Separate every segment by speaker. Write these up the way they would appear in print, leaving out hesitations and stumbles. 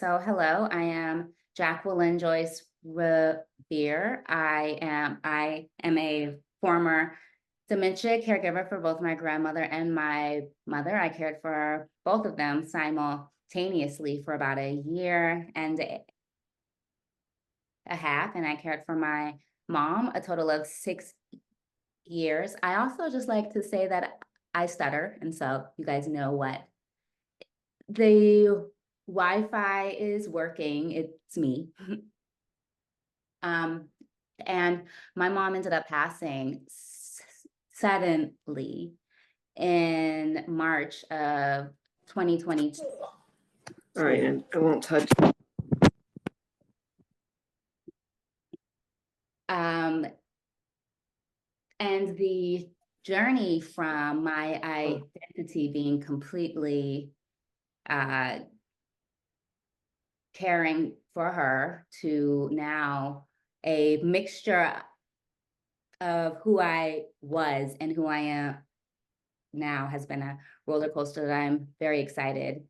Speaker 1: So hello, I am Jacquelyn Joyce Revere. I am a former dementia caregiver for both my grandmother and my mother. I cared for both of them simultaneously for about a year and a half, and I cared for my mom a total of 6 years. I also just like to say that I stutter, and so you guys know what the Wi-Fi is working. It's me. Um, and my mom ended up passing suddenly in March of 2022.
Speaker 2: All right, and I won't touch.
Speaker 1: And the journey from my identity being completely caring for her to now a mixture of who I was and who I am now has been a roller coaster that I'm very excited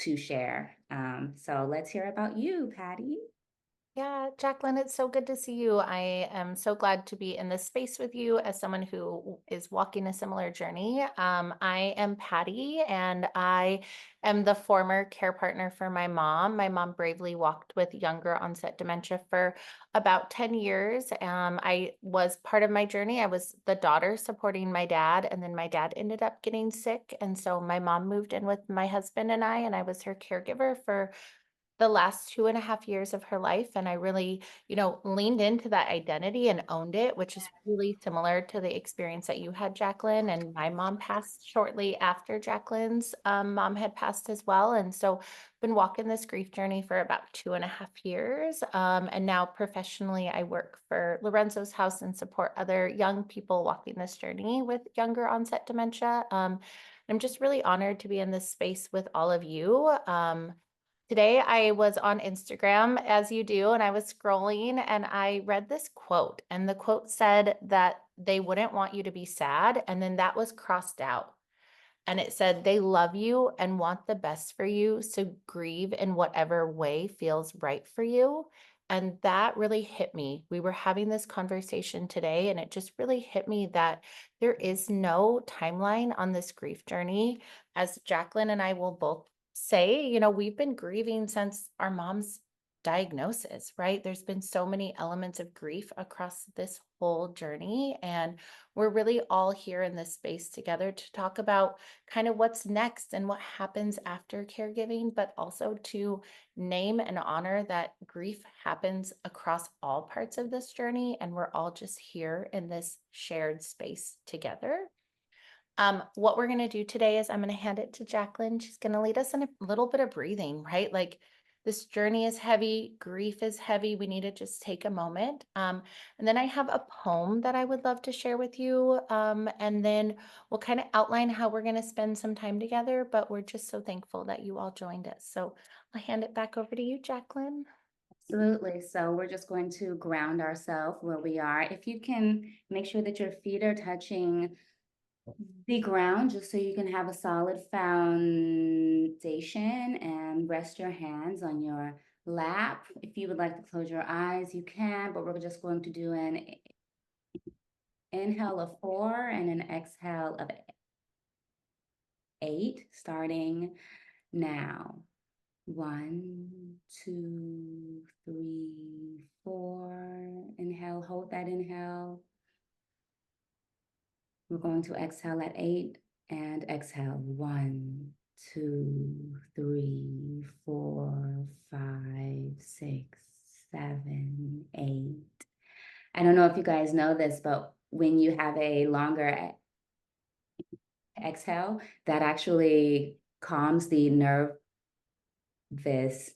Speaker 1: to share. So let's hear about you, Patti.
Speaker 3: Yeah, Jacquelyn, it's so good to see you. I am so glad to be in this space with you as someone who is walking a similar journey. I am Patti, and I am the former care partner for my mom. My mom bravely walked with younger onset dementia for about 10 years. I was part of my journey. I was the daughter supporting my dad, and then my dad ended up getting sick. And so my mom moved in with my husband and I was her caregiver for the last 2.5 years of her life. And I really, leaned into that identity and owned it, which is really similar to the experience that you had, Jacquelyn. And my mom passed shortly after Jacquelyn's mom had passed as well. And so been walking this grief journey for about 2.5 years. And now professionally, I work for Lorenzo's House and support other young people walking this journey with younger onset dementia. I'm just really honored to be in this space with all of you. Today I was on Instagram, as you do, and I was scrolling and I read this quote, and the quote said that they wouldn't want you to be sad, and then that was crossed out. And it said, they love you and want the best for you, so grieve in whatever way feels right for you. And that really hit me. We were having this conversation today, and it just really hit me that there is no timeline on this grief journey. As Jacquelyn and I will both say, we've been grieving since our mom's diagnosis, right? There's been so many elements of grief across this whole journey, and we're really all here in this space together to talk about kind of what's next and what happens after caregiving, but also to name and honor that grief happens across all parts of this journey, and we're all just here in this shared space together. What we're going to do today is I'm going to hand it to Jacquelyn. She's going to lead us in a little bit of breathing, right? Like, this journey is heavy, grief is heavy. We need to just take a moment. And then I have a poem that I would love to share with you. And then we'll kind of outline how we're going to spend some time together, but we're just so thankful that you all joined us. So I'll hand it back over to you, Jacquelyn.
Speaker 1: Absolutely. So we're just going to ground ourselves where we are. If you can make sure that your feet are touching the ground, just so you can have a solid foundation, and rest your hands on your lap. If you would like to close your eyes, you can, but we're just going to do an inhale of 4 and an exhale of 8, starting now. 1, 2, 3, 4. Inhale, hold that inhale. We're going to exhale at 8 and exhale. 1, 2, 3, 4, 5, 6, 7, 8. I don't know if you guys know this, but when you have a longer exhale, that actually calms the nervous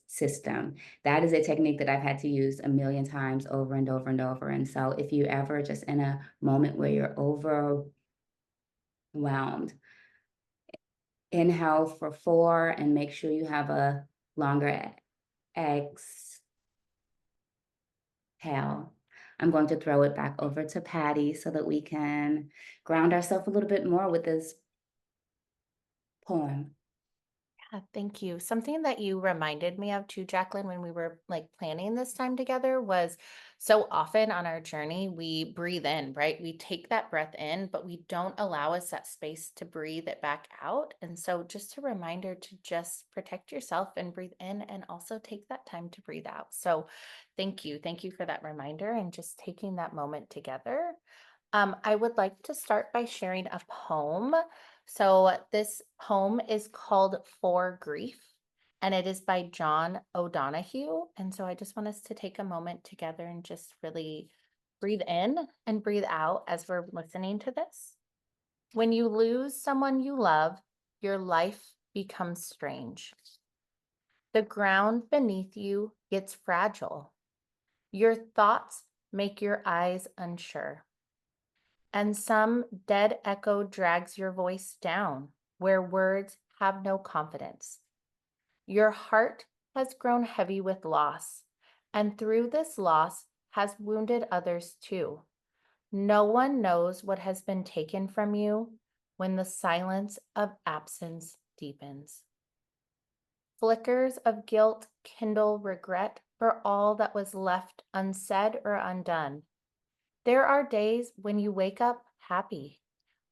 Speaker 1: system. That is a technique that I've had to use a million times over and over and over. And so if you ever just in a moment where you're overwhelmed, inhale for 4 and make sure you have a longer exhale. I'm going to throw it back over to Patti so that we can ground ourselves a little bit more with this poem.
Speaker 3: Thank you. Something that you reminded me of too, Jacqueline, when we were like planning this time together was so often on our journey, we breathe in, right? We take that breath in, but we don't allow us that space to breathe it back out. And so just a reminder to just protect yourself and breathe in and also take that time to breathe out. So thank you. Thank you for that reminder and just taking that moment together. I would like to start by sharing a poem. So this poem is called For Grief, and it is by John O'Donohue. And so I just want us to take a moment together and just really breathe in and breathe out as we're listening to this. When you lose someone you love, your life becomes strange. The ground beneath you gets fragile. Your thoughts make your eyes unsure. And some dead echo drags your voice down where words have no confidence. Your heart has grown heavy with loss, and through this loss has wounded others too. No one knows what has been taken from you when the silence of absence deepens. Flickers of guilt kindle regret for all that was left unsaid or undone. There are days when you wake up happy,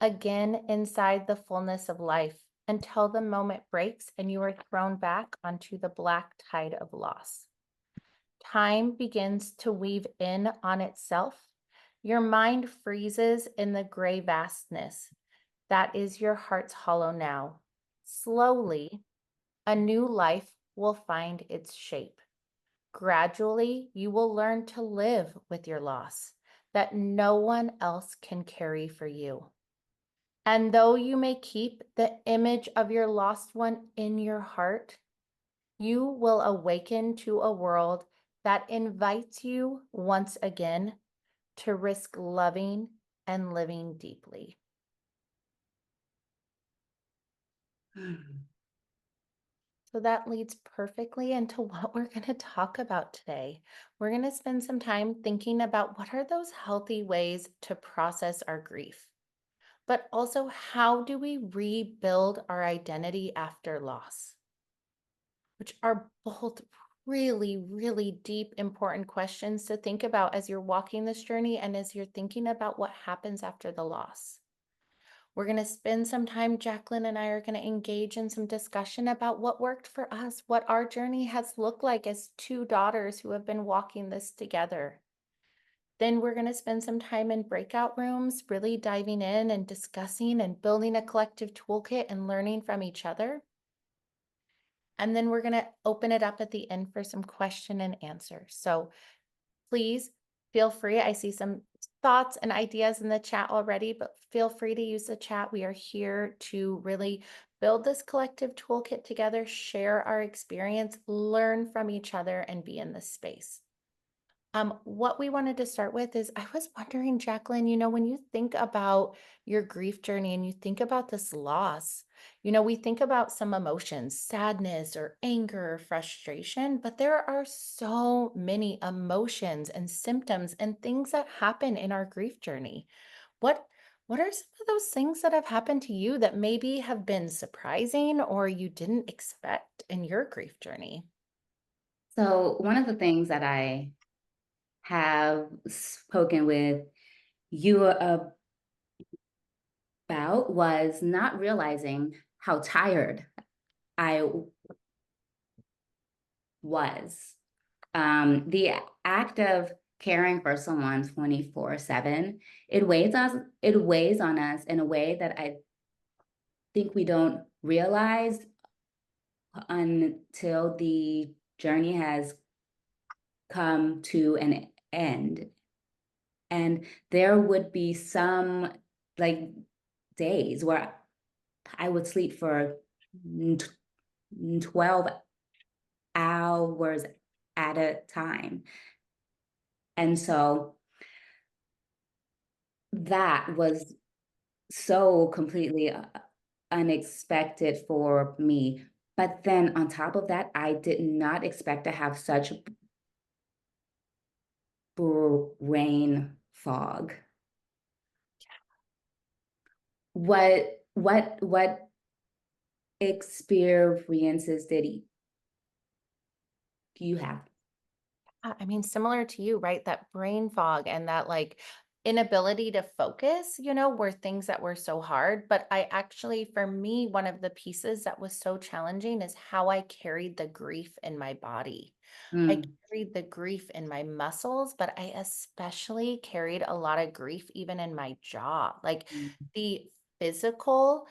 Speaker 3: again inside the fullness of life, until the moment breaks and you are thrown back onto the black tide of loss. Time begins to weave in on itself. Your mind freezes in the gray vastness. That is your heart's hollow now. Slowly, a new life will find its shape. Gradually, you will learn to live with your loss that no one else can carry for you. And though you may keep the image of your lost one in your heart, you will awaken to a world that invites you once again to risk loving and living deeply. So that leads perfectly into what we're going to talk about today. We're going to spend some time thinking about what are those healthy ways to process our grief, but also how do we rebuild our identity after loss, which are both really, really deep, important questions to think about as you're walking this journey and as you're thinking about what happens after the loss. We're going to spend some time, Jacqueline and I are going to engage in some discussion about what worked for us, what our journey has looked like as two daughters who have been walking this together. Then we're going to spend some time in breakout rooms, really diving in and discussing and building a collective toolkit and learning from each other. And then we're going to open it up at the end for some question and answer. So please feel free. I see some thoughts and ideas in the chat already, but feel free to use the chat. We are here to really build this collective toolkit together, share our experience, learn from each other, and be in this space. What we wanted to start with is I was wondering, Jacqueline, when you think about your grief journey and you think about this loss, we think about some emotions, sadness or anger or frustration, but there are so many emotions and symptoms and things that happen in our grief journey. What what are some of those things that have happened to you that maybe have been surprising or you didn't expect in your grief journey?
Speaker 1: So one of the things that I have spoken with you about was not realizing how tired I was. The act of caring for someone 24/7, it weighs on us in a way that I think we don't realize until the journey has come to an end. And there would be some like days where I would sleep for 12 hours at a time. And so that was so completely unexpected for me. But then on top of that, I did not expect to have such brain fog. What experiences did you have?
Speaker 3: I mean, similar to you, right? That brain fog and that like inability to focus, were things that were so hard. But I actually, for me, one of the pieces that was so challenging is how I carried the grief in my body. I
Speaker 1: Mm,
Speaker 3: carried the grief in my muscles, but I especially carried a lot of grief even in my jaw. Like
Speaker 1: mm,
Speaker 3: the physical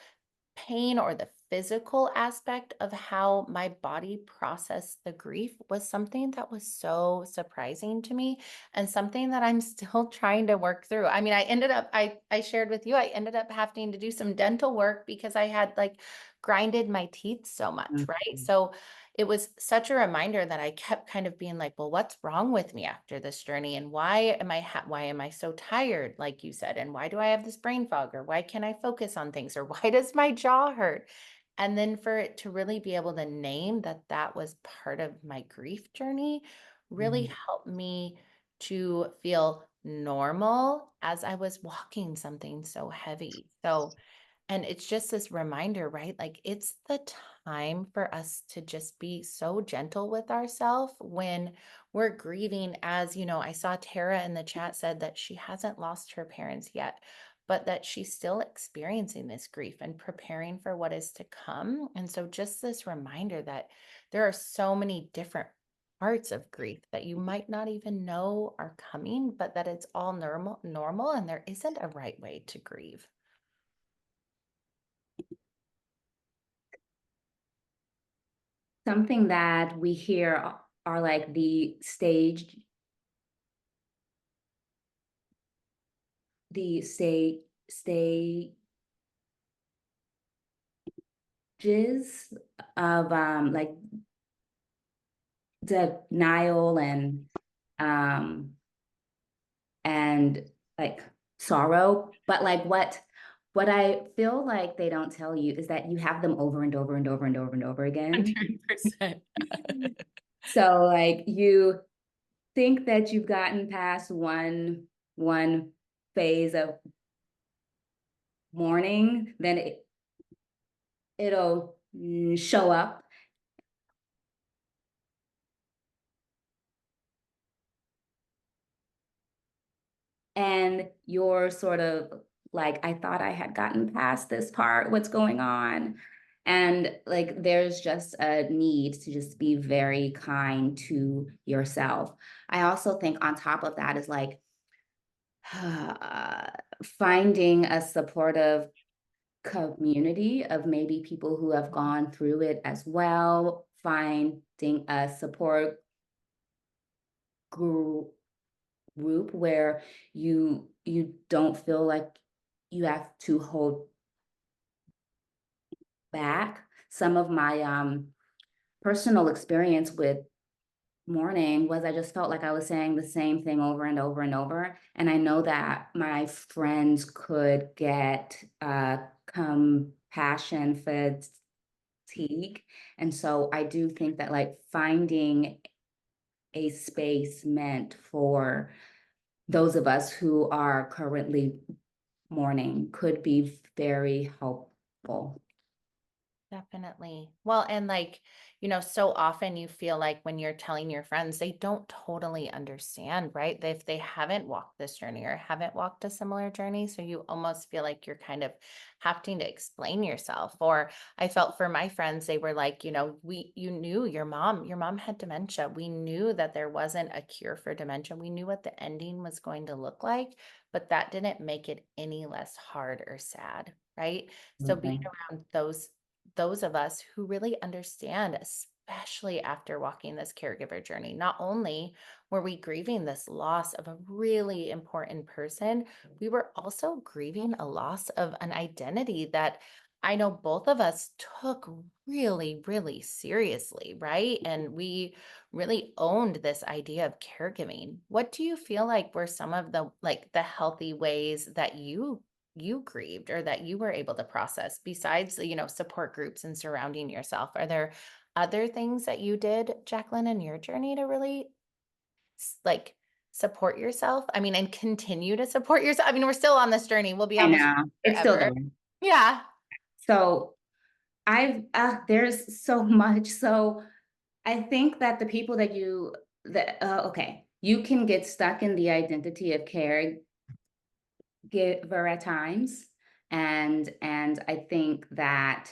Speaker 3: pain or the physical aspect of how my body processed the grief was something that was so surprising to me and something that I'm still trying to work through. I mean, I shared with you, I ended up having to do some dental work because I had like grinded my teeth so much, right?
Speaker 1: mm.
Speaker 3: So it was such a reminder that I kept kind of being like, well, what's wrong with me after this journey? And why am I so tired, like you said? And why do I have this brain fog? Or why can't I focus on things? Or why does my jaw hurt? And then for it to really be able to name that that was part of my grief journey really
Speaker 1: Mhm.
Speaker 3: helped me to feel normal as I was walking something so heavy. So and it's just this reminder, right? Like it's the time for us to just be so gentle with ourselves when we're grieving. As I saw Tara in the chat said that she hasn't lost her parents yet, but that she's still experiencing this grief and preparing for what is to come. And so just this reminder that there are so many different parts of grief that you might not even know are coming, but that it's all normal, and there isn't a right way to grieve.
Speaker 1: Something that we hear are like the stages of like denial um and like sorrow, but like what I feel like they don't tell you is that you have them over and over and over and over and over again.
Speaker 3: 100%.
Speaker 1: So like you think that you've gotten past one phase of mourning, then it'll show up. And you're sort of like, I thought I had gotten past this part. What's going on? And like, there's just a need to just be very kind to yourself. I also think on top of that is like finding a supportive community of maybe people who have gone through it as well, finding a support group where you don't feel like you have to hold back. Some of my personal experience with mourning was I just felt like I was saying the same thing over and over and over. And I know that my friends could get compassion fatigue. And so I do think that like finding a space meant for those of us who are currently mourning could be very helpful.
Speaker 3: Definitely. Well, and like, so often you feel like when you're telling your friends, they don't totally understand, right? If they haven't walked this journey or haven't walked a similar journey. So you almost feel like you're kind of having to explain yourself. Or I felt for my friends, they were like, you knew your mom had dementia. We knew that there wasn't a cure for dementia. We knew what the ending was going to look like, but that didn't make it any less hard or sad, right? So being
Speaker 1: Absolutely.
Speaker 3: around those of us who really understand, especially after walking this caregiver journey. Not only were we grieving this loss of a really important person, we were also grieving a loss of an identity that I know both of us took really, really seriously, right? And we really owned this idea of caregiving. What do you feel like were some of the healthy ways that you grieved or that you were able to process besides the, support groups and surrounding yourself? Are there other things that you did, Jacquelyn, in your journey to really like support yourself? I mean, and continue to support yourself. I mean, we're still on this journey. We'll be
Speaker 1: I
Speaker 3: on this
Speaker 1: know it's still
Speaker 3: forever.
Speaker 1: there.
Speaker 3: Yeah.
Speaker 1: So there's so much. So I think that the people okay, you can get stuck in the identity of caregiver at times. And I think that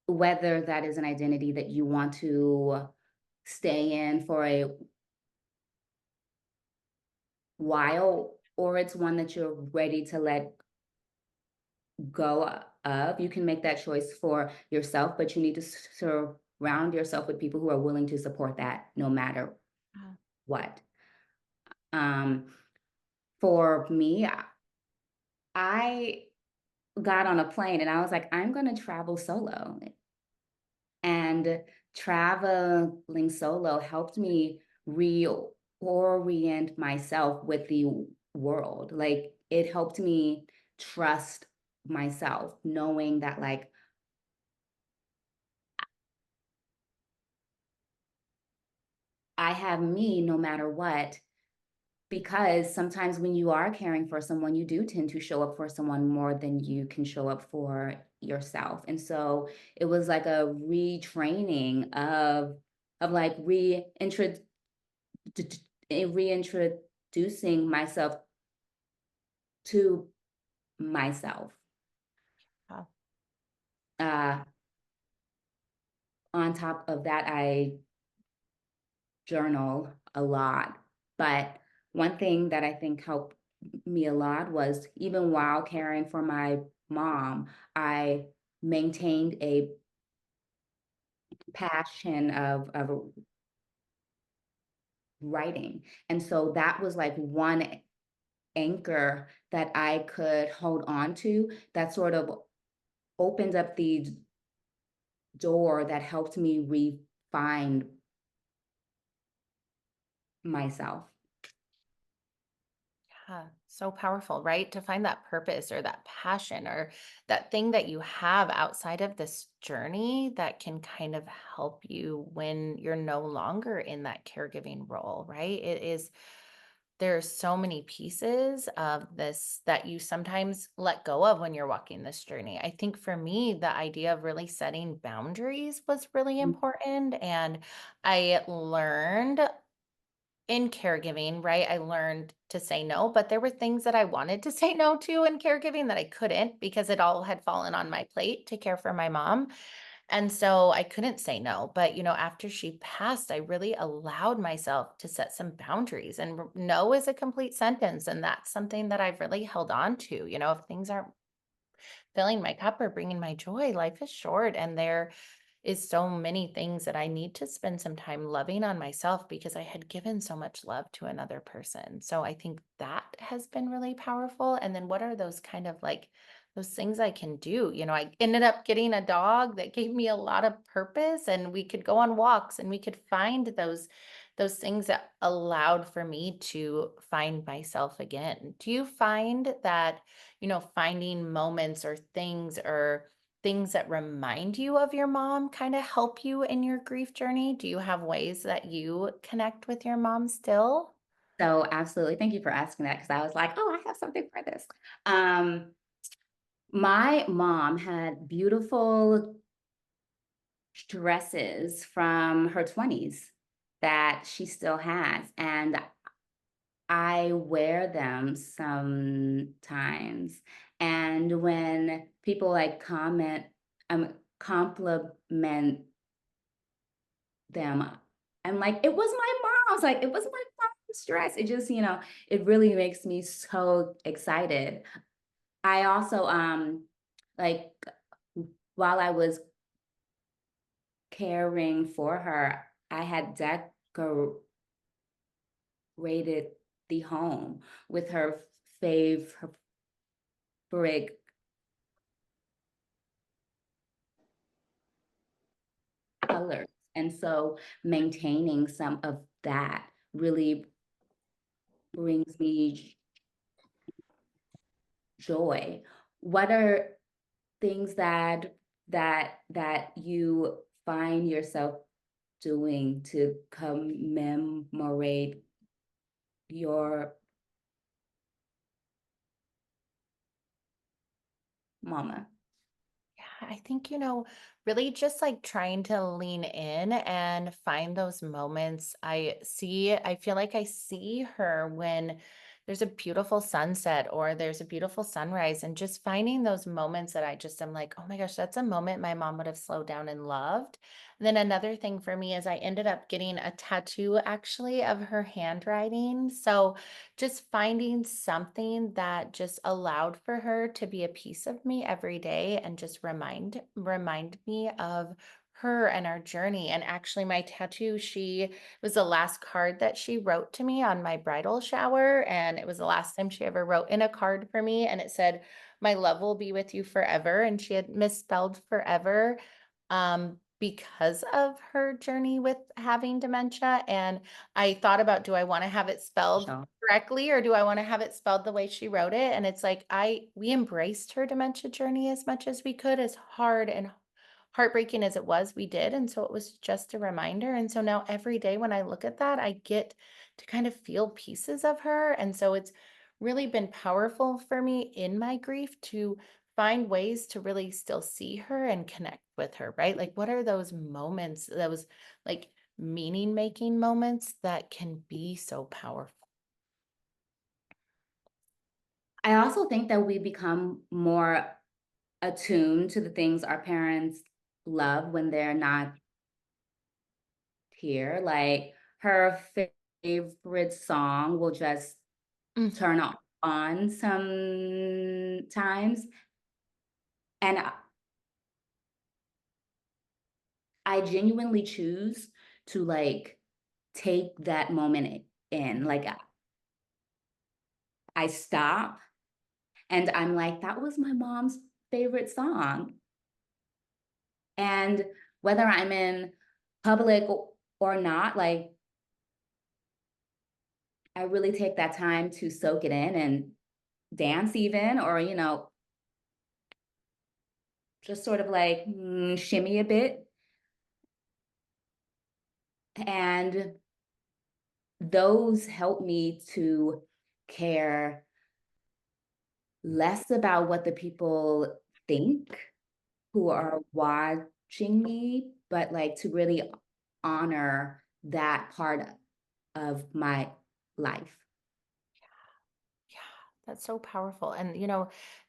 Speaker 1: whether that is an identity that you want to stay in for a while, or it's one that you're ready to let go of, you can make that choice for yourself, but you need to surround yourself with people who are willing to support that no matter
Speaker 3: Yeah.
Speaker 1: what. Um, for me, I got on a plane and I was like, I'm going to travel solo. And traveling solo helped me reorient myself with the world. Like, it helped me trust myself, knowing that, like, I have me no matter what. Because sometimes when you are caring for someone, you do tend to show up for someone more than you can show up for yourself. And so it was like a retraining of like reintroducing myself to myself.
Speaker 3: Yeah.
Speaker 1: Uh, on top of that, I journal a lot. But one thing that I think helped me a lot was, even while caring for my mom, I maintained a passion of writing. And so that was like one anchor that I could hold on to, that sort of opened up the door that helped me refine myself.
Speaker 3: Yeah, so powerful, right? To find that purpose or that passion or that thing that you have outside of this journey that can kind of help you when you're no longer in that caregiving role, right? There's so many pieces of this that you sometimes let go of when you're walking this journey. I think for me, the idea of really setting boundaries was really important. And I learned in caregiving, right? I learned to say no, but there were things that I wanted to say no to in caregiving that I couldn't because it all had fallen on my plate to care for my mom. And so I couldn't say no. But, after she passed, I really allowed myself to set some boundaries. And no is a complete sentence. And that's something that I've really held on to. If things aren't filling my cup or bringing my joy, life is short. And there is so many things that I need to spend some time loving on myself because I had given so much love to another person. So I think that has been really powerful. And then what are those kind of like those things I can do? I ended up getting a dog that gave me a lot of purpose, and we could go on walks and we could find those things that allowed for me to find myself again. Do you find that, finding moments or things that remind you of your mom kind of help you in your grief journey? Do you have ways that you connect with your mom still?
Speaker 1: So absolutely. Thank you for asking that, because I was like, oh, I have something for this. Um, my mom had beautiful dresses from her 20s that she still has. And I wear them sometimes. And when people like compliment them, I'm like, it was my mom's. Like, it was my mom's dress. It just, it really makes me so excited. I also, like, while I was caring for her, I had decorated the home with her favorite colors. And so maintaining some of that really brings me joy. What are things that you find yourself doing to commemorate your mama?
Speaker 3: I think, really just like trying to lean in and find those moments. I feel like I see her when there's a beautiful sunset or there's a beautiful sunrise, and just finding those moments that I just am like, oh my gosh, that's a moment my mom would have slowed down and loved. And then another thing for me is I ended up getting a tattoo actually of her handwriting. So just finding something that just allowed for her to be a piece of me every day and just remind me of her and our journey. And actually my tattoo, she was the last card that she wrote to me on my bridal shower, and it was the last time she ever wrote in a card for me, and it said, my love will be with you forever, and she had misspelled forever because of her journey with having dementia. And I thought about, do I want to have it spelled
Speaker 1: So,
Speaker 3: correctly, or do I want to have it spelled the way she wrote it? And it's like we embraced her dementia journey as much as we could, as hard and heartbreaking as it was, we did. And so it was just a reminder. And so now every day when I look at that, I get to kind of feel pieces of her. And so it's really been powerful for me in my grief to find ways to really still see her and connect with her, right? Like, what are those moments, those like meaning making moments that can be so powerful?
Speaker 1: I also think that we become more attuned to the things our parents love when they're not here. Like her favorite song will just
Speaker 3: Mm.
Speaker 1: turn on sometimes. And I genuinely choose to like take that moment in. Like I stop and I'm like, that was my mom's favorite song. And whether I'm in public or not, like I really take that time to soak it in and dance even, or, just sort of like shimmy a bit. And those help me to care less about what the people think who are watching me, but like to really honor that part of my life.
Speaker 3: Yeah, that's so powerful. And,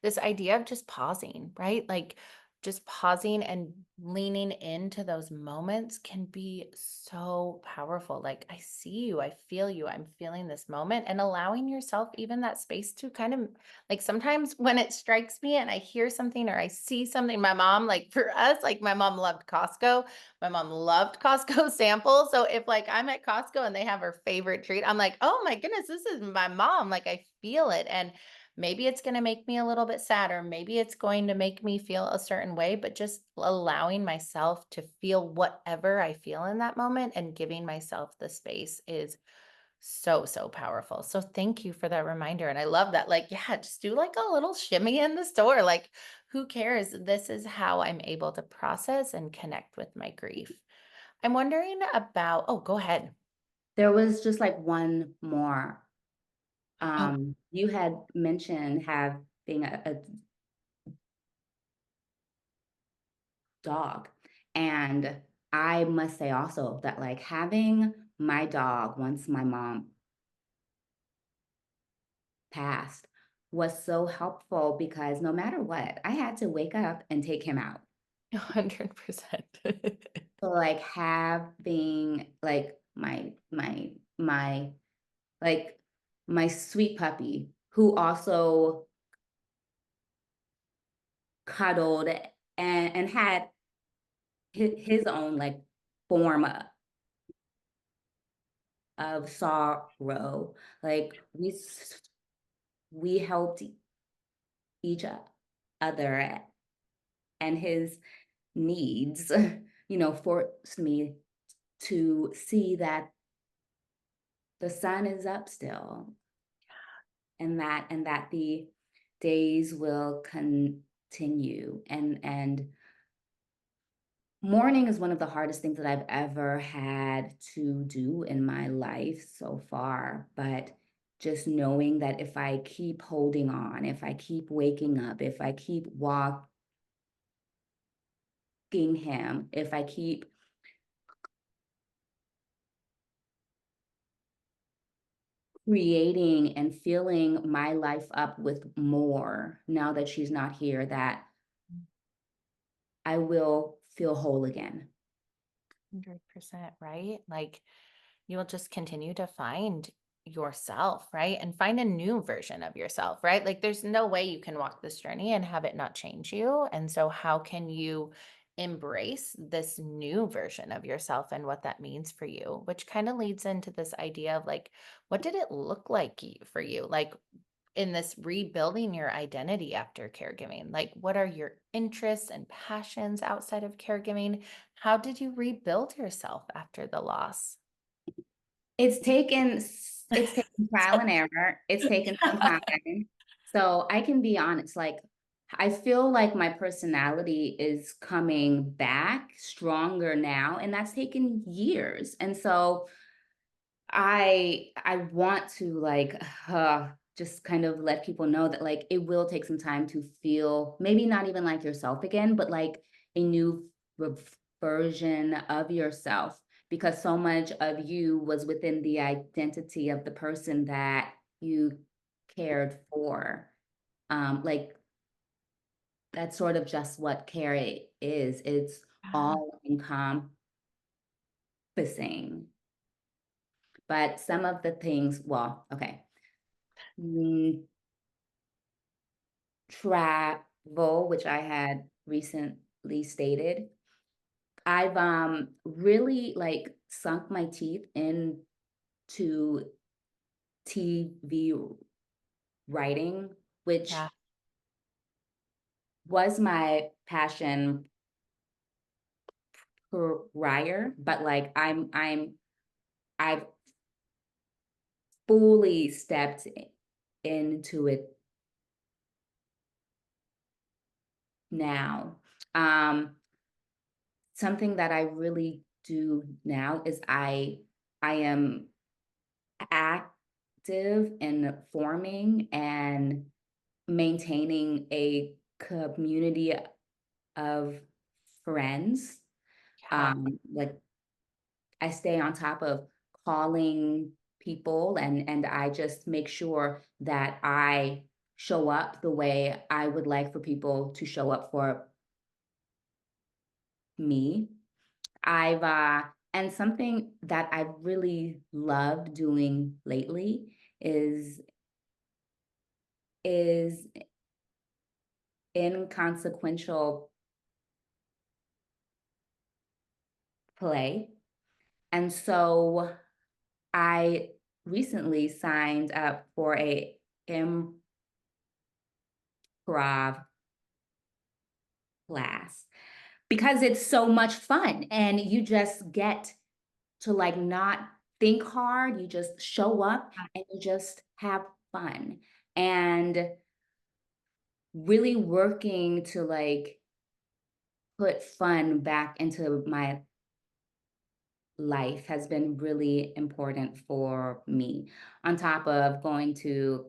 Speaker 3: this idea of just pausing, right? Like just pausing and leaning into those moments can be so powerful. Like, I see you, I feel you, I'm feeling this moment, and allowing yourself even that space to kind of like sometimes when it strikes me and I hear something or I see something, my mom, like for us, like my mom loved Costco. My mom loved Costco samples. So if like I'm at Costco and they have her favorite treat, I'm like, oh my goodness, this is my mom. Like I feel it. And maybe it's going to make me a little bit sad, or maybe it's going to make me feel a certain way, but just allowing myself to feel whatever I feel in that moment and giving myself the space is so, so powerful. So thank you for that reminder. And I love that. Like, yeah, just do like a little shimmy in the store. Like, who cares? This is how I'm able to process and connect with my grief. I'm wondering about, oh, go ahead.
Speaker 1: There was just like one more.
Speaker 3: Oh,
Speaker 1: You had mentioned having a dog. And I must say also that like having my dog once my mom passed was so helpful because no matter what, I had to wake up and take him out.
Speaker 3: 100%.
Speaker 1: So like having like my like my sweet puppy who also cuddled and had his own like form of sorrow. Like we helped each other, and his needs, forced me to see that the sun is up still, and that the days will continue. And mourning is one of the hardest things that I've ever had to do in my life so far, but just knowing that if I keep holding on, if I keep waking up, if I keep walking him, if I keep creating and filling my life up with more now that she's not here, that I will feel whole again.
Speaker 3: 100%, right? Like you'll just continue to find yourself, right? And find a new version of yourself, right? Like there's no way you can walk this journey and have it not change you. And so how can you embrace this new version of yourself and what that means for you? Which kind of leads into this idea of like, what did it look like for you? Like in this rebuilding your identity after caregiving? Like, what are your interests and passions outside of caregiving? How did you rebuild yourself after the loss?
Speaker 1: It's taken trial and error. It's taken some time. So I can be honest, like I feel like my personality is coming back stronger now, and that's taken years. And so I want to like just kind of let people know that like it will take some time to feel maybe not even like yourself again, but like a new re- version of yourself, because so much of you was within the identity of the person that you cared for. Like that's sort of just what care is. It's
Speaker 3: Yeah.
Speaker 1: all encompassing. But some of the things, well, okay. Mm, Travel, which I had recently stated. I've really like sunk my teeth into TV writing, which
Speaker 3: Yeah.
Speaker 1: was my passion prior, but like I've fully stepped into it now. Um, Something that I really do now is I am active in forming and maintaining a community of friends.
Speaker 3: Yeah.
Speaker 1: Like I stay on top of calling people, and I just make sure that I show up the way I would like for people to show up for me. And something that I've really loved doing lately is inconsequential play. And so I recently signed up for a improv class because it's so much fun and you just get to like not think hard, you just show up and you just have fun. And really working to like put fun back into my life has been really important for me. On top of going to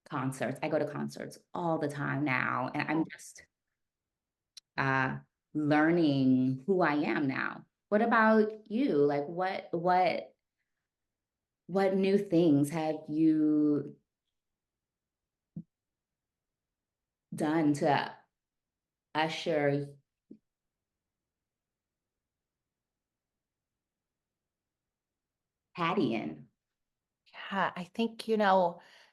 Speaker 1: concerts, I go to concerts all the time now, and I'm just uh, learning who I am now. What about you? Like, what new things have you done to usher Patty in?
Speaker 3: Yeah, I think,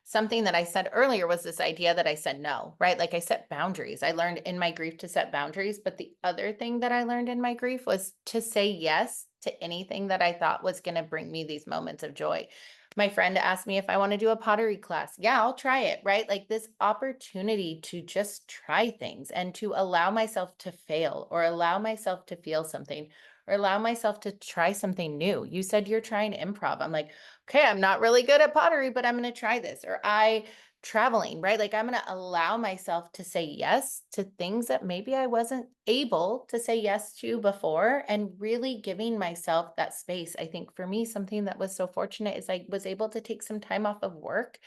Speaker 3: something that I said earlier was this idea that I said no, right? Like I set boundaries. I learned in my grief to set boundaries. But the other thing that I learned in my grief was to say yes to anything that I thought was going to bring me these moments of joy. My friend asked me if I want to do a pottery class. Yeah, I'll try it, right? Like this opportunity to just try things and to allow myself to fail or allow myself to feel something or allow myself to try something new. You said you're trying improv. I'm like, okay, I'm not really good at pottery, but I'm going to try this. Or I traveling, right? Like I'm going to allow myself to say yes to things that maybe I wasn't able to say yes to before, and really giving myself that space. I think for me, something that was so fortunate is I was able to take some time off of work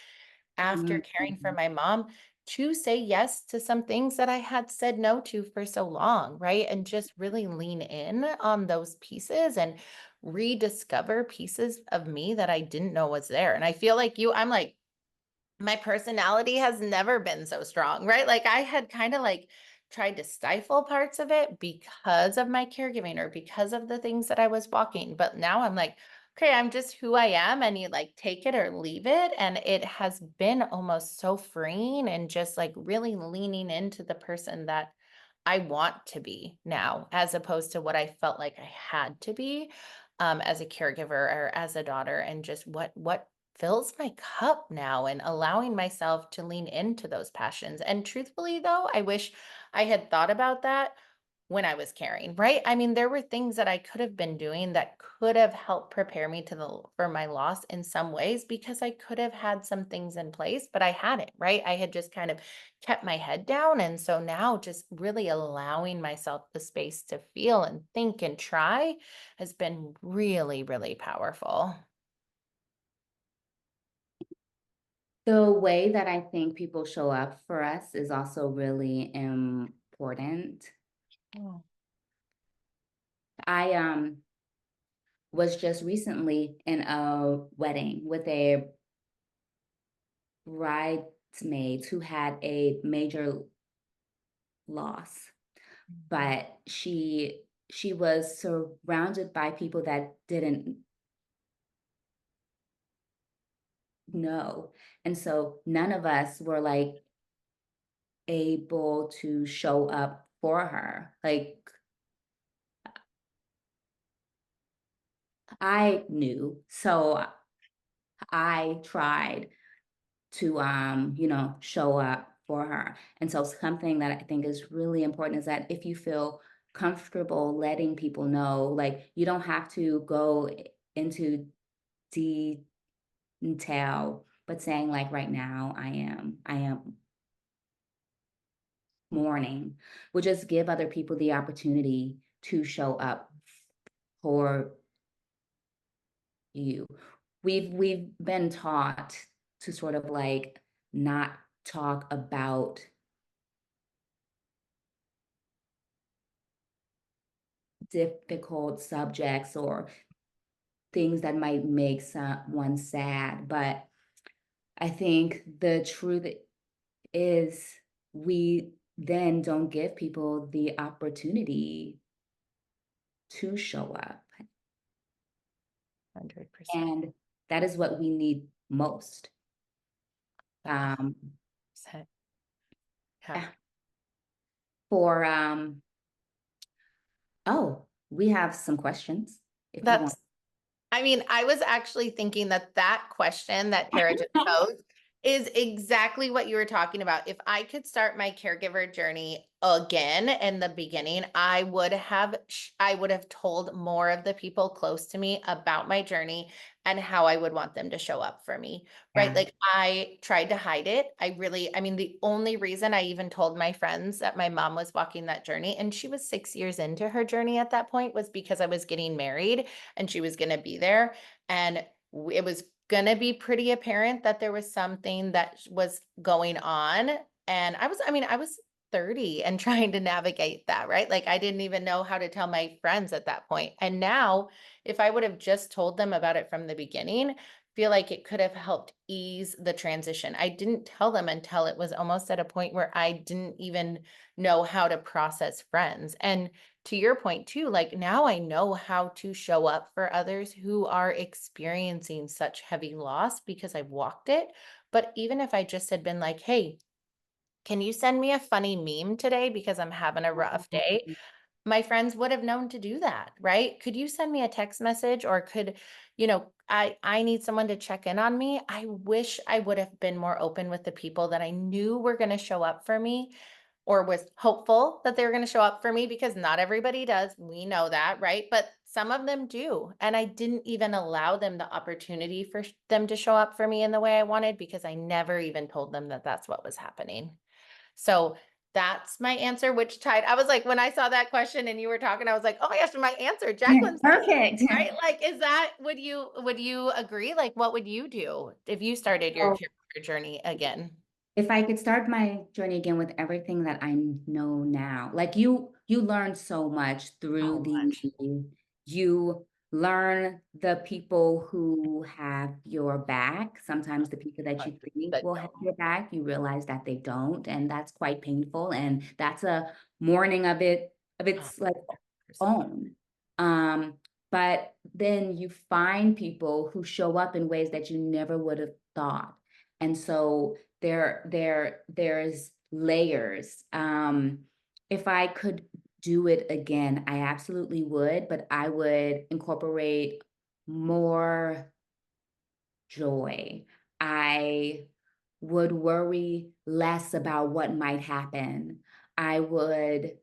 Speaker 3: after caring for
Speaker 1: Mhm.
Speaker 3: my mom to say yes to some things that I had said no to for so long, right? And just really lean in on those pieces and rediscover pieces of me that I didn't know was there. And I feel like I'm like, my personality has never been so strong, right? Like I had kind of like tried to stifle parts of it because of my caregiving or because of the things that I was walking. But now I'm like, okay, I'm just who I am and you like take it or leave it. And it has been almost so freeing and just like really leaning into the person that I want to be now, as opposed to what I felt like I had to be as a caregiver or as a daughter, and just what fills my cup now and allowing myself to lean into those passions. And truthfully, though, I wish I had thought about that when I was caring, right? I mean, there were things that I could have been doing that could have helped prepare me for my loss in some ways, because I could have had some things in place, but I hadn't, right? I had just kind of kept my head down. And so now just really allowing myself the space to feel and think and try has been really, really powerful.
Speaker 1: The way that I think people show up for us is also really important.
Speaker 3: Oh.
Speaker 1: I was just recently in a wedding with a bridesmaid who had a major loss, but she was surrounded by people that didn't know. And so none of us were like able to show up for her. Like I knew, so I tried to show up for her. And so something that I think is really important is that if you feel comfortable letting people know, like you don't have to go into detail, but saying like right now I am mourning, will just give other people the opportunity to show up for you. We've been taught to sort of like not talk about difficult subjects or things that might make someone sad. But I think the truth is we then don't give people the opportunity to show up.
Speaker 3: 100%.
Speaker 1: And that is what we need most. Um,
Speaker 3: 100%. Yeah.
Speaker 1: yeah, for oh, we have some questions if you want.
Speaker 3: That's I mean, I was actually thinking that that question that Tara just posed is exactly what you were talking about. If I could start my caregiver journey again in the beginning, I would have told more of the people close to me about my journey and how I would want them to show up for me, right?
Speaker 1: Yeah.
Speaker 3: Like I tried to hide it. I mean, the only reason I even told my friends that my mom was walking that journey, and she was 6 years into her journey at that point, was because I was getting married and she was going to be there. And it was going to be pretty apparent that there was something that was going on. And I was 30 and trying to navigate that, right? Like I didn't even know how to tell my friends at that point. And now, if I would have just told them about it from the beginning, I feel like it could have helped ease the transition. I didn't tell them until it was almost at a point where I didn't even know how to process friends. And to your point too, like now I know how to show up for others who are experiencing such heavy loss because I've walked it. But even if I just had been like, hey, can you send me a funny meme today because I'm having a rough day? My friends would have known to do that, right? Could you send me a text message, or I need someone to check in on me. I wish I would have been more open with the people that I knew were going to show up for me, or was hopeful that they were going to show up for me, because not everybody does. We know that, right? But some of them do. And I didn't even allow them the opportunity for them to show up for me in the way I wanted, because I never even told them that that's what was happening. So that's my answer, which tied. I was like, when I saw that question and you were talking, I was like, oh my gosh, my answer, Jacquelyn's
Speaker 1: Perfect.
Speaker 3: right. Like, would you agree? Like, what would you do if you started your
Speaker 1: So
Speaker 3: career journey again?
Speaker 1: If I could start my journey again with everything that I know now, like you learn so much through
Speaker 3: So much.
Speaker 1: you learn the people who have your back. Sometimes the people that you think
Speaker 3: That
Speaker 1: will have your back, you realize that they don't, and that's quite painful. And that's a mourning of its like
Speaker 3: 100%.
Speaker 1: own. Um, but then you find people who show up in ways that you never would have thought. And so there's layers. If I could do it again, I absolutely would, but I would incorporate more joy. I would worry less about what might happen. I would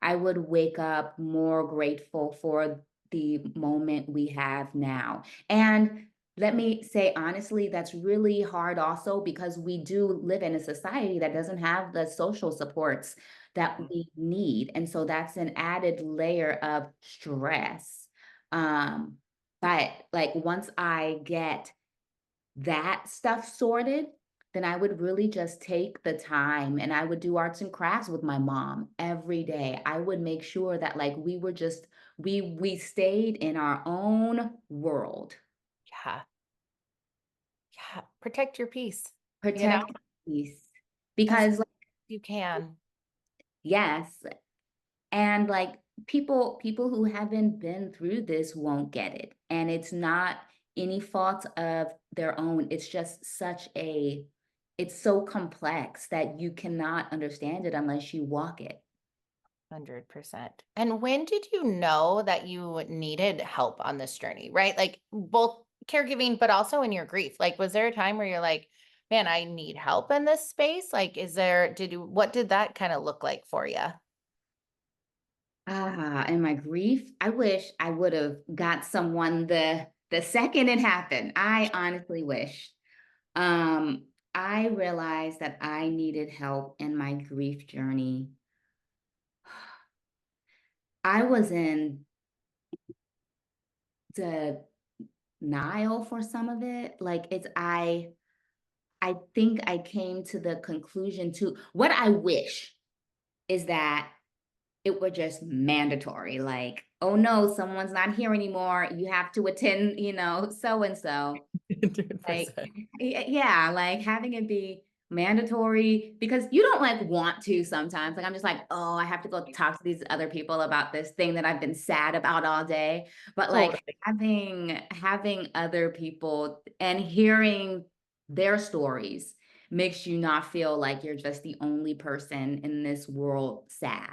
Speaker 1: I would wake up more grateful for the moment we have now. And let me say honestly, that's really hard also because we do live in a society that doesn't have the social supports that we need. And so that's an added layer of stress. Um, but like once I get that stuff sorted, then I would really just take the time and I would do arts and crafts with my mom every day. I would make sure that like we were just we stayed in our own world.
Speaker 3: Yeah. Yeah. Protect your peace, you know,
Speaker 1: Protect peace.
Speaker 3: as
Speaker 1: Because like,
Speaker 3: you can.
Speaker 1: yes, and like people who haven't been through this won't get it. And it's not any fault of their own. It's just it's so complex that you cannot understand it unless you walk it.
Speaker 3: 100%. And when did you know that you needed help on this journey, right? Like both caregiving, but also in your grief. Like, was there a time where you're like, man, I need help in this space? Like, what did that kind of look like for you?
Speaker 1: In my grief, I wish I would have got someone the second it happened. I honestly wish. Um, I realized that I needed help in my grief journey. I was in denial for some of it. Like I think I came to the conclusion to what I wish is that it were just mandatory. Like, oh no, someone's not here anymore. You have to attend, so and so. Like,
Speaker 3: 100%.
Speaker 1: yeah, like having it be mandatory because you don't like want to sometimes. Like, I'm just like, oh, I have to go talk to these other people about this thing that I've been sad about all day. But like
Speaker 3: Totally.
Speaker 1: having other people and hearing their stories makes you not feel like you're just the only person in this world sad.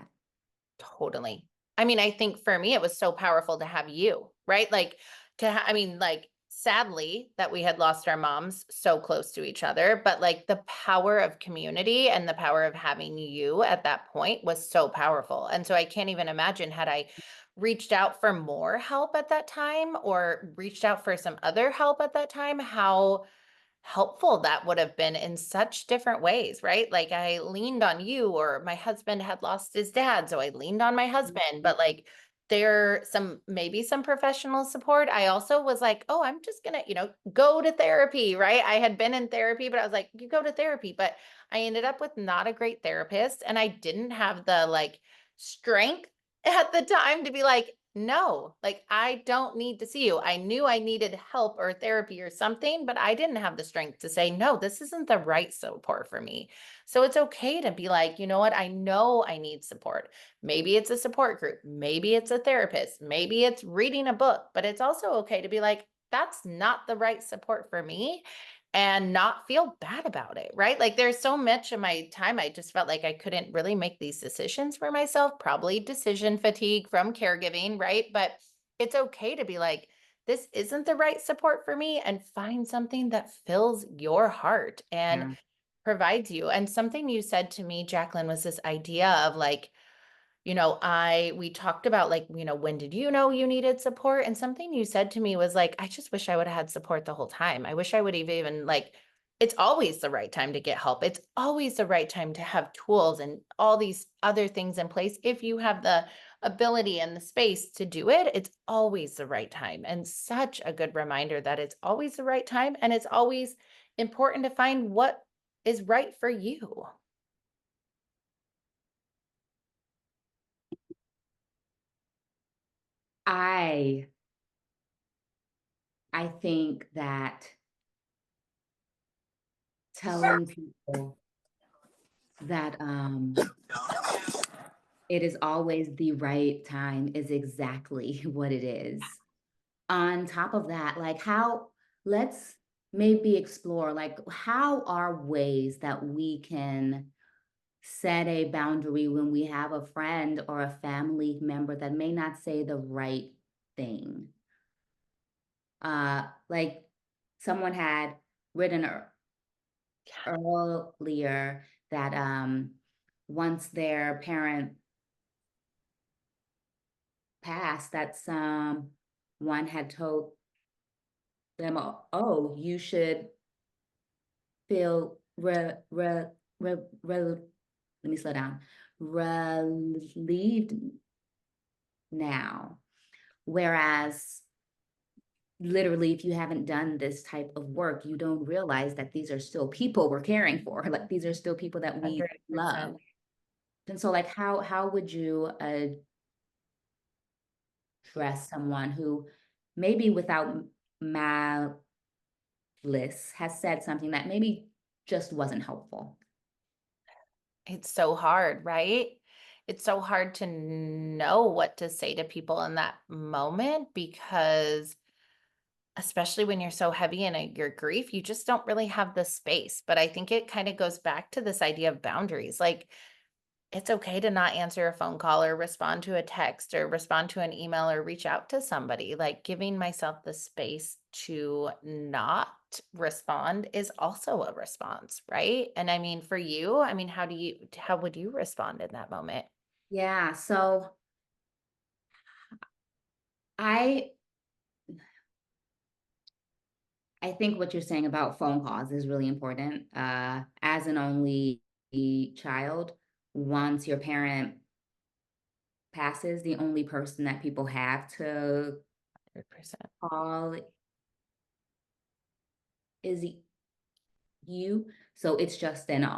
Speaker 3: Totally. I mean, I think for me, it was so powerful to have you, right? Like I mean, like sadly that we had lost our moms so close to each other, but like the power of community and the power of having you at that point was so powerful. And so I can't even imagine had I reached out for more help at that time or reached out for some other help at that time, how helpful that would have been in such different ways, right? Like I leaned on you, or my husband had lost his dad, so I leaned on my husband, but like there maybe some professional support. I also was like, oh, I'm just gonna, go to therapy, right? I had been in therapy, but I was like, you go to therapy, but I ended up with not a great therapist and I didn't have the like strength at the time to be like, no, like I don't need to see you. I knew I needed help or therapy or something, but I didn't have the strength to say, no, this isn't the right support for me. So it's okay to be like, you know what? I know I need support. Maybe it's a support group. Maybe it's a therapist. Maybe it's reading a book, but it's also okay to be like, that's not the right support for me and not feel bad about it, right? Like there's so much of my time I just felt like I couldn't really make these decisions for myself, probably decision fatigue from caregiving, right? But it's okay to be like, this isn't the right support for me and find something that fills your heart and
Speaker 1: Yeah.
Speaker 3: provides you. And something you said to me, Jacquelyn, was this idea of like, we talked about like, when did you know you needed support? And something you said to me was like, I just wish I would have had support the whole time. I wish I would have even like, it's always the right time to get help. It's always the right time to have tools and all these other things in place. If you have the ability and the space to do it, it's always the right time. And such a good reminder that it's always the right time. And it's always important to find what is right for you.
Speaker 1: I think that telling people that it is always the right time is exactly what it is. On top of that, like let's maybe explore like how are ways that we can set a boundary when we have a friend or a family member that may not say the right thing. Like someone had written earlier that once their parent passed, that someone had told them, oh, you should feel let me slow down, relieved now. Whereas literally, if you haven't done this type of work, you don't realize that these are still people we're caring for. Like these are still people that we
Speaker 3: 100%.
Speaker 1: love. And so like how would you address someone who maybe without malice has said something that maybe just wasn't helpful?
Speaker 3: It's so hard, right? It's so hard to know what to say to people in that moment because especially when you're so heavy in your grief, you just don't really have the space. But I think it kind of goes back to this idea of boundaries. Like it's okay to not answer a phone call or respond to a text or respond to an email or reach out to somebody. Like giving myself the space to not respond is also a response, right? And I mean, for you, I mean, how would you respond in that moment?
Speaker 1: Yeah, so I I think what you're saying about phone calls is really important. As an only child, once your parent passes, the only person that people have to
Speaker 3: 100%.
Speaker 1: call is you. So it's just an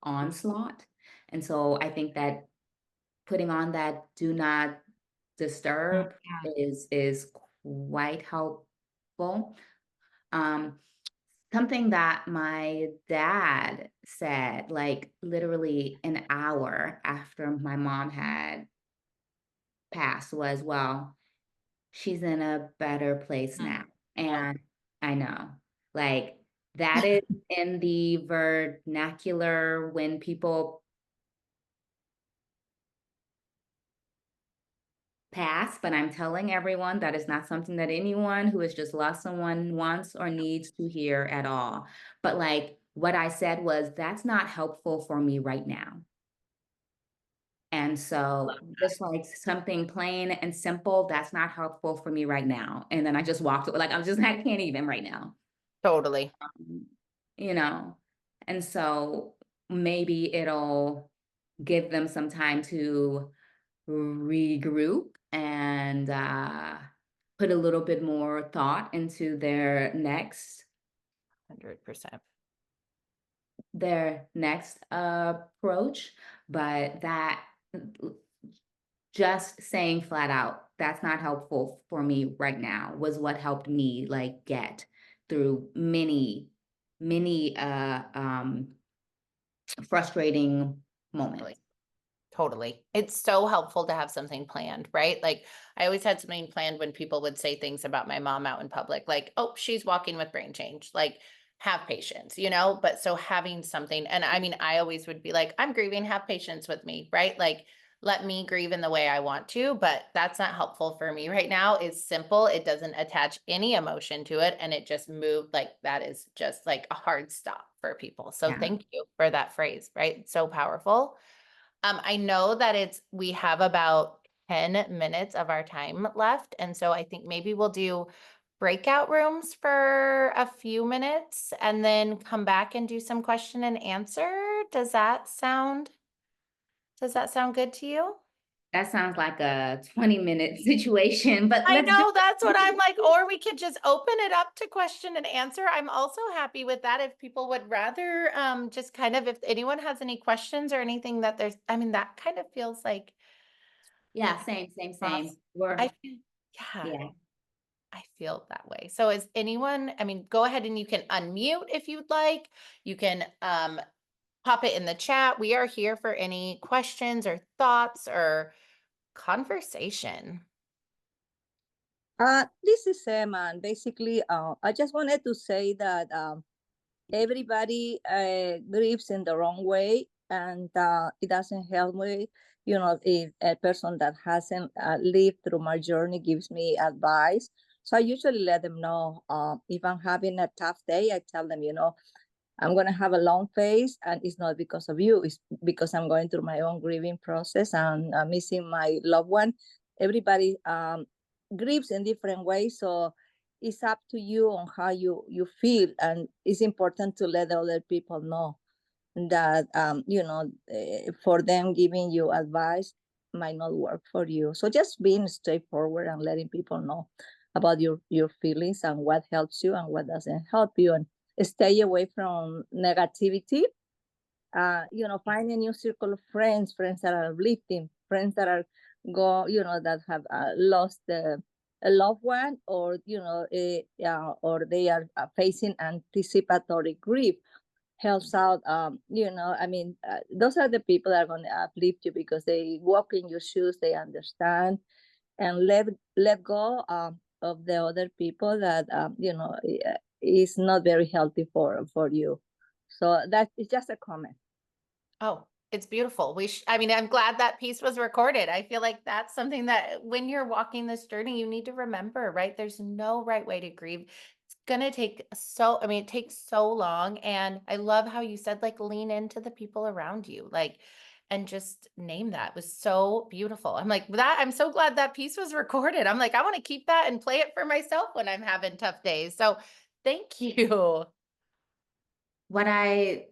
Speaker 1: onslaught. And so I think that putting on that do not
Speaker 3: Mm,
Speaker 1: disturb is quite helpful. Um, Something that my dad said, like literally an hour after my mom had passed, was, well, she's in a better place
Speaker 3: mm,
Speaker 1: now.
Speaker 3: yeah,
Speaker 1: And I know, like, that is in the vernacular when people pass, but I'm telling everyone that is not something that anyone who has just lost someone wants or needs to hear at all. But like what I said was, that's not helpful for me right now. And so just like something plain and simple, that's not helpful for me right now. And then I just walked away, like I can't even right now.
Speaker 3: totally.
Speaker 1: Um, you know, and so maybe it'll give them some time to regroup and put a little bit more thought into their next approach, but that just saying flat out that's not helpful for me right now was what helped me like get through many frustrating moments.
Speaker 3: Totally. Totally. It's so helpful to have something planned, right? Like I always had something planned when people would say things about my mom out in public, like, oh, she's walking with brain change. Like, have patience, you know? But so having something, and I mean, I always would be like, I'm grieving, have patience with me, right? Like, let me grieve in the way I want to, but that's not helpful for me right now. It's simple. It doesn't attach any emotion to it. And it just moved like that is just like a hard stop for people. So
Speaker 1: Yeah.
Speaker 3: thank you for that phrase, right? It's so powerful. I know that we have about 10 minutes of our time left. And so I think maybe we'll do breakout rooms for a few minutes and then come back and do some question and answer. Does that sound good to you?
Speaker 1: That sounds like a 20-minute situation, but
Speaker 3: I
Speaker 1: let's do
Speaker 3: know, that's what I'm like, or we could just open it up to question and answer. I'm also happy with that if people would rather just kind of, if anyone has any questions or anything that there's, I mean, that kind of feels like
Speaker 1: Yeah, same.
Speaker 3: cross.
Speaker 1: We're,
Speaker 3: I feel, yeah,
Speaker 1: yeah.
Speaker 3: I feel that way. So is anyone, I mean, go ahead and you can unmute if you'd like. You can pop it in the chat. We are here for any questions or thoughts or conversation.
Speaker 4: This is Emma, and basically, I just wanted to say that everybody grieves in the wrong way, and it doesn't help me. You know, if a person that hasn't lived through my journey gives me advice, so I usually let them know. If I'm having a tough day, I tell them, you know, I'm going to have a long face, and it's not because of you. It's because I'm going through my own grieving process and missing my loved one. Everybody grieves in different ways, so it's up to you on how you feel, and it's important to let other people know that you know, for them giving you advice might not work for you. So just being straightforward and letting people know about your feelings and what helps you and what doesn't help you, and stay away from negativity. You know, find a new circle of friends that are uplifting, friends that are you know, that have lost a loved one, or you know, or they are facing anticipatory grief. Helps out. You know, I mean, those are the people that are going to uplift you because they walk in your shoes, they understand, and let go of the other people that you know, is not very healthy for you. So that is just a comment.
Speaker 3: Oh, it's beautiful. I mean, I'm glad that piece was recorded. I feel like that's something that when you're walking this journey, you need to remember, right? There's no right way to grieve. It's gonna take I mean, it takes so long. And I love how you said, like, lean into the people around you, like, and just name that. It was so beautiful. I'm like, I'm so glad that piece was recorded. I'm like, I want to keep that and play it for myself when I'm having tough days. So thank you.
Speaker 1: What I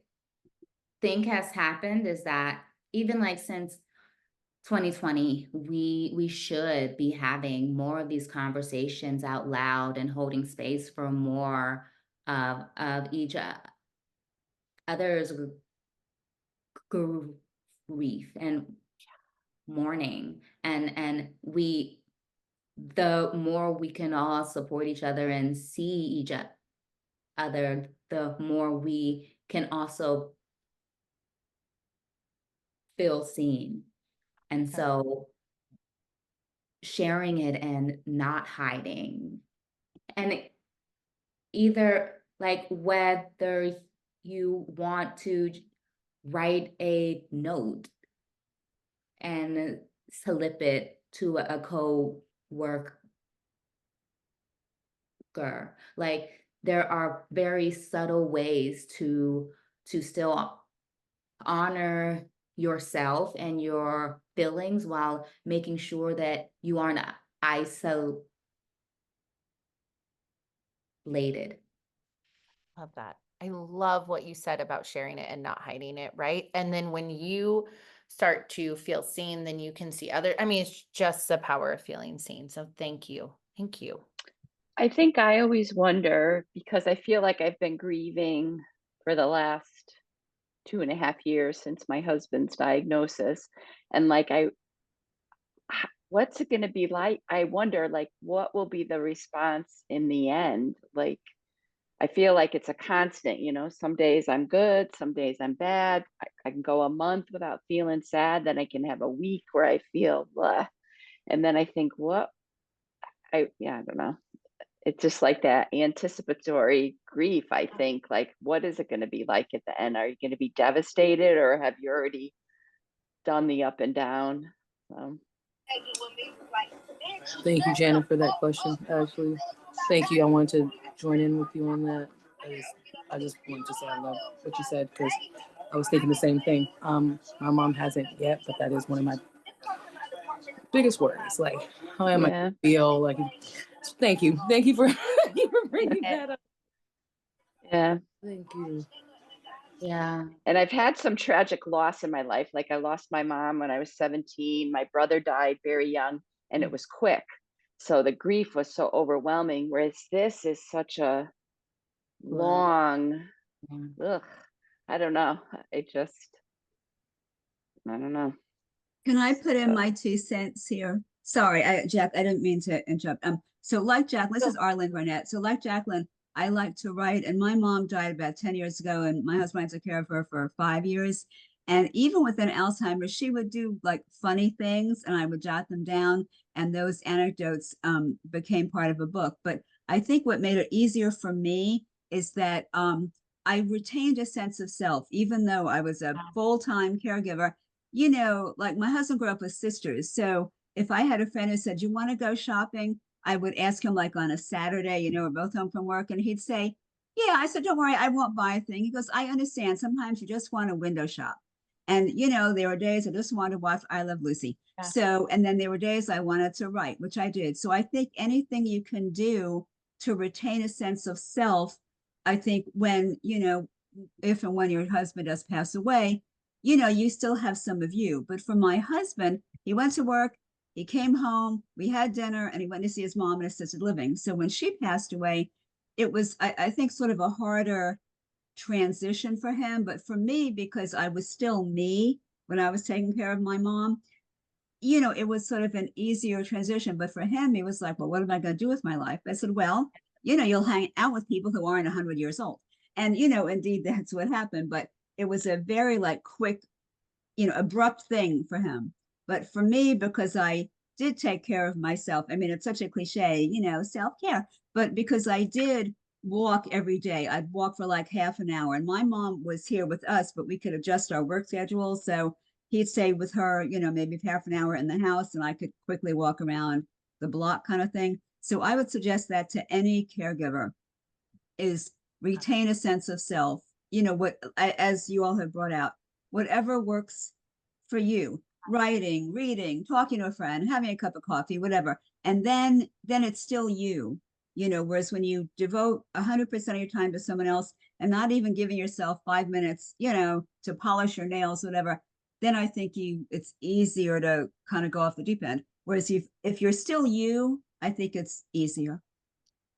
Speaker 1: think has happened is that even like since 2020, we should be having more of these conversations out loud and holding space for more of each other's grief and mourning, and we the more we can all support each other and see each other, the more we can also feel seen. And so sharing it and not hiding, and either like whether you want to write a note and slip it to a co-worker, like there are very subtle ways to still honor yourself and your feelings while making sure that you aren't isolated.
Speaker 3: Love that. I love what you said about sharing it and not hiding it, right? And then when you start to feel seen, then you can see other. I mean, it's just the power of feeling seen. So thank you. Thank you.
Speaker 2: I think I always wonder, because I feel like I've been grieving for the last 2.5 years since my husband's diagnosis. And like, what's it going to be like? I wonder, like, what will be the response in the end? Like, I feel like it's a constant, you know, some days I'm good, some days I'm bad. I can go a month without feeling sad. Then I can have a week where I feel blah. And then I think, I don't know. It's just like that anticipatory grief, I think. Like, what is it going to be like at the end? Are you going to be devastated, or have you already done the up and down?
Speaker 5: Thank you, Janet, for that question. Actually, thank you. I wanted to join in with you on that. I just wanted to say I love what you said, because I was thinking the same thing. My mom hasn't yet, but that is one of my biggest worries. Like, how am I gonna feel? Like, thank you for thank you for bringing that up.
Speaker 2: Yeah.
Speaker 5: Thank you.
Speaker 1: Yeah.
Speaker 2: And I've had some tragic loss in my life. Like I lost my mom when I was 17. My brother died very young and it was quick. So the grief was so overwhelming. Whereas this is such a
Speaker 1: Right.
Speaker 2: long,
Speaker 1: Yeah.
Speaker 2: ugh, I don't know. I don't know.
Speaker 6: Can I put in
Speaker 2: So-
Speaker 6: my 2 cents here? Sorry, Jack, I didn't mean to interrupt. So like Jacqueline, this is Arlene Barnett. So like Jacqueline, I like to write, and my mom died about 10 years ago, and my husband took care of her for 5 years. And even within Alzheimer's, she would do like funny things, and I would jot them down, and those anecdotes became part of a book. But I think what made it easier for me is that I retained a sense of self, even though I was a full-time caregiver. You know, like my husband grew up with sisters. So if I had a friend who said, you want to go shopping? I would ask him like on a Saturday, you know, we're both home from work, and he'd say, yeah. I said, don't worry, I won't buy a thing. He goes, I understand. Sometimes you just want to window shop. And, you know, there were days I just wanted to watch I Love Lucy.
Speaker 3: Yeah.
Speaker 6: So, and then there were days I wanted to write, which I did. So I think anything you can do to retain a sense of self, I think when, you know, if and when your husband does pass away, you know, you still have some of you. But for my husband, he went to work, he came home, we had dinner, and he went to see his mom in assisted living. So when she passed away, it was, I think, sort of a harder transition for him. But for me, because I was still me when I was taking care of my mom, you know, it was sort of an easier transition. But for him, he was like, well, what am I going to do with my life? I said, well, you know, you'll hang out with people who aren't 100 years old. And, you know, indeed, that's what happened. But it was a very like quick, you know, abrupt thing for him. But for me, because I did take care of myself, I mean, it's such a cliche, you know, self-care, but because I did walk every day, I'd walk for like half an hour. And my mom was here with us, but we could adjust our work schedule. So he'd stay with her, you know, maybe half an hour in the house, and I could quickly walk around the block kind of thing. So I would suggest that to any caregiver is retain a sense of self, you know, what, as you all have brought out, whatever works for you, writing, reading, talking to a friend, having a cup of coffee, whatever. And then it's still you know, whereas when you devote 100% of your time to someone else and not even giving yourself 5 minutes, you know, to polish your nails, whatever, then I think it's easier to kind of go off the deep end. Whereas if you're still you, I think it's easier.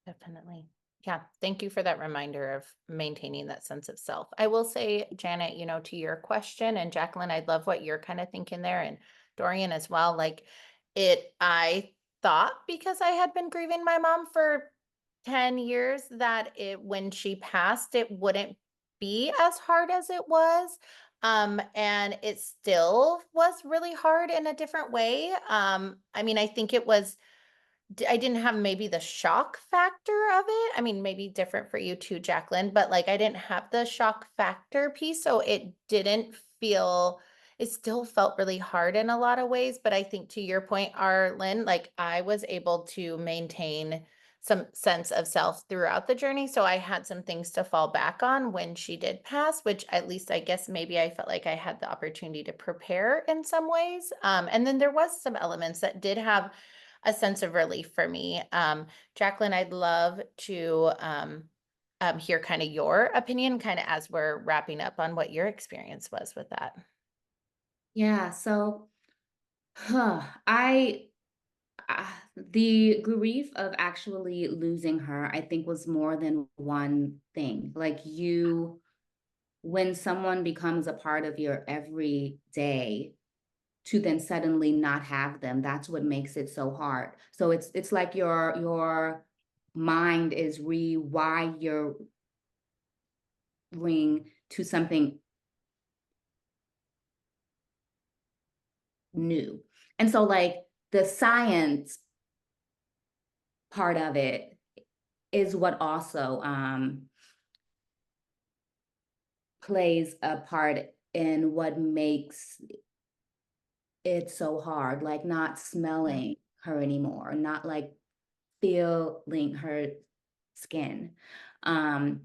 Speaker 3: Definitely. Yeah. Thank you for that reminder of maintaining that sense of self. I will say, Janet, you know, to your question, and Jacqueline, I love what you're kind of thinking there, and Dorian as well. Like I thought, because I had been grieving my mom for 10 years, that when she passed, it wouldn't be as hard as it was. And it still was really hard in a different way. I mean, I think I didn't have maybe the shock factor of it. I mean, maybe different for you too, Jacqueline, but like I didn't have the shock factor piece. So it still felt really hard in a lot of ways. But I think to your point, Arlen, like I was able to maintain some sense of self throughout the journey. So I had some things to fall back on when she did pass, which at least I guess maybe I felt like I had the opportunity to prepare in some ways. And then there was some elements that did have a sense of relief for me. Jacqueline, I'd love to hear kind of your opinion, kind of as we're wrapping up on what your experience was with that.
Speaker 1: Yeah, so the grief of actually losing her, I think, was more than one thing. Like when someone becomes a part of your everyday, to then suddenly not have them, that's what makes it so hard. So it's like your mind is rewiring to something new. And so like the science part of it is what also plays a part in what makes it so hard, like not smelling her anymore, not like feeling her skin. And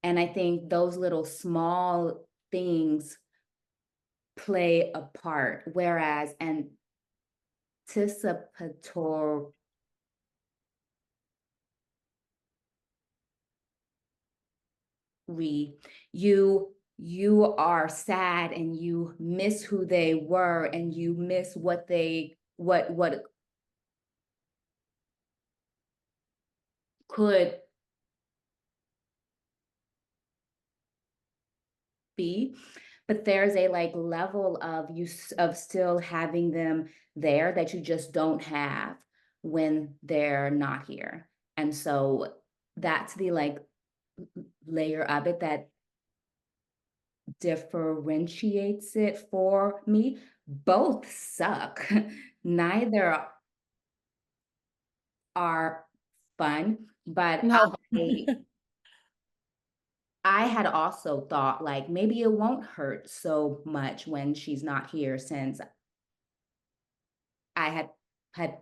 Speaker 1: I think those little small things play a part, whereas anticipatory you are sad and you miss who they were and you miss what could be, but there's a like level of of still having them there that you just don't have when they're not here. And so that's the like layer of it that differentiates it for me. Both suck. Neither are fun, but
Speaker 3: No.
Speaker 1: I had also thought like maybe it won't hurt so much when she's not here, since I had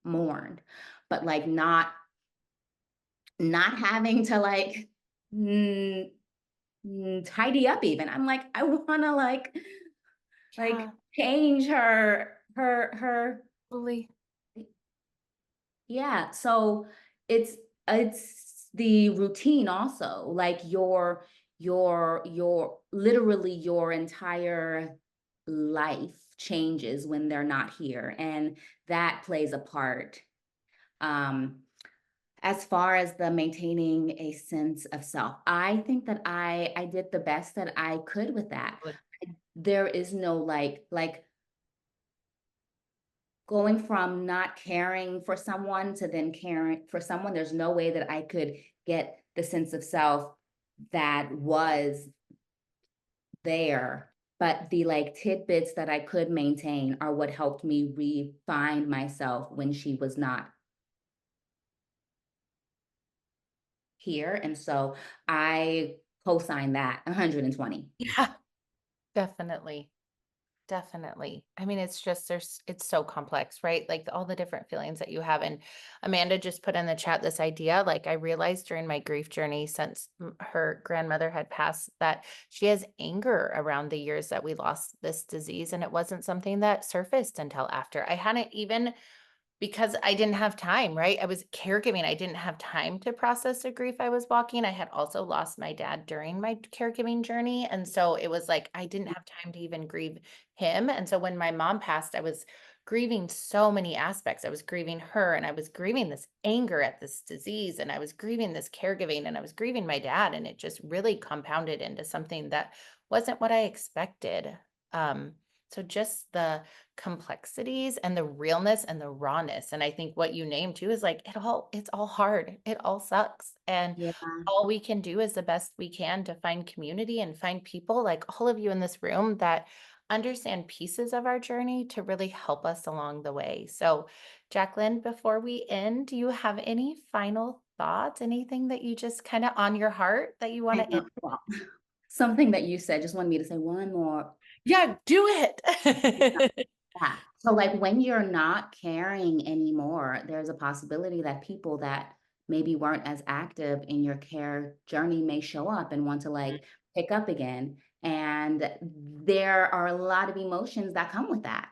Speaker 1: mourned, but like not having to like tidy up even. I'm like, I want to like
Speaker 3: Yeah,
Speaker 1: change her
Speaker 3: totally.
Speaker 1: yeah. So it's the routine also, like your literally your entire life changes when they're not here, and that plays a part. um as far as the maintaining a sense of self, I think that I did the best that I could with that. There is no like going from not caring for someone to then caring for someone. There's no way that I could get the sense of self that was there, but the like tidbits that I could maintain are what helped me refine myself when she was not here. And so I co-sign that 120.
Speaker 3: Yeah, definitely. Definitely. I mean, it's just it's so complex, right? Like all the different feelings that you have. And Amanda just put in the chat this idea. Like I realized during my grief journey since her grandmother had passed that she has anger around the years that we lost this disease. And it wasn't something that surfaced until after. I hadn't even, because I didn't have time, right? I was caregiving. I didn't have time to process the grief I was walking. I had also lost my dad during my caregiving journey. And so it was like, I didn't have time to even grieve him. And so when my mom passed, I was grieving so many aspects. I was grieving her, and I was grieving this anger at this disease, and I was grieving this caregiving, and I was grieving my dad. And it just really compounded into something that wasn't what I expected. So just the complexities and the realness and the rawness. And I think what you named too is like, it's all hard. It all sucks. And
Speaker 1: Yeah.
Speaker 3: all we can do is the best we can to find community and find people like all of you in this room that understand pieces of our journey to really help us along the way. So Jacquelyn, before we end, do you have any final thoughts? Anything that you just kind of on your heart that you want to end?
Speaker 1: Well, something that you said, just wanted me to say one more.
Speaker 3: Yeah, do it.
Speaker 1: Yeah. So like when you're not caring anymore, there's a possibility that people that maybe weren't as active in your care journey may show up and want to like pick up again. And there are a lot of emotions that come with that.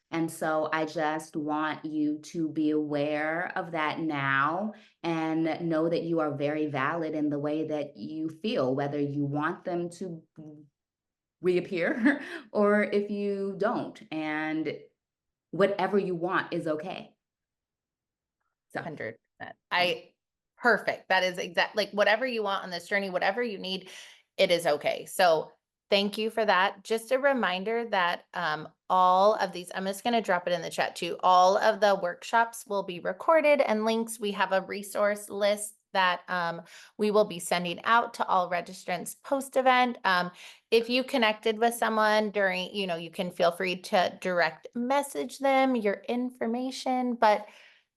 Speaker 1: And so I just want you to be aware of that now and know that you are very valid in the way that you feel, whether you want them to reappear or if you don't. And whatever you want is okay. So
Speaker 3: 100%. Perfect. That is exact, like whatever you want on this journey, whatever you need, it is okay. So thank you for that. Just a reminder that all of these, I'm just going to drop it in the chat too. All of the workshops will be recorded and links. We have a resource list that we will be sending out to all registrants post-event. If you connected with someone during, you can feel free to direct message them your information. But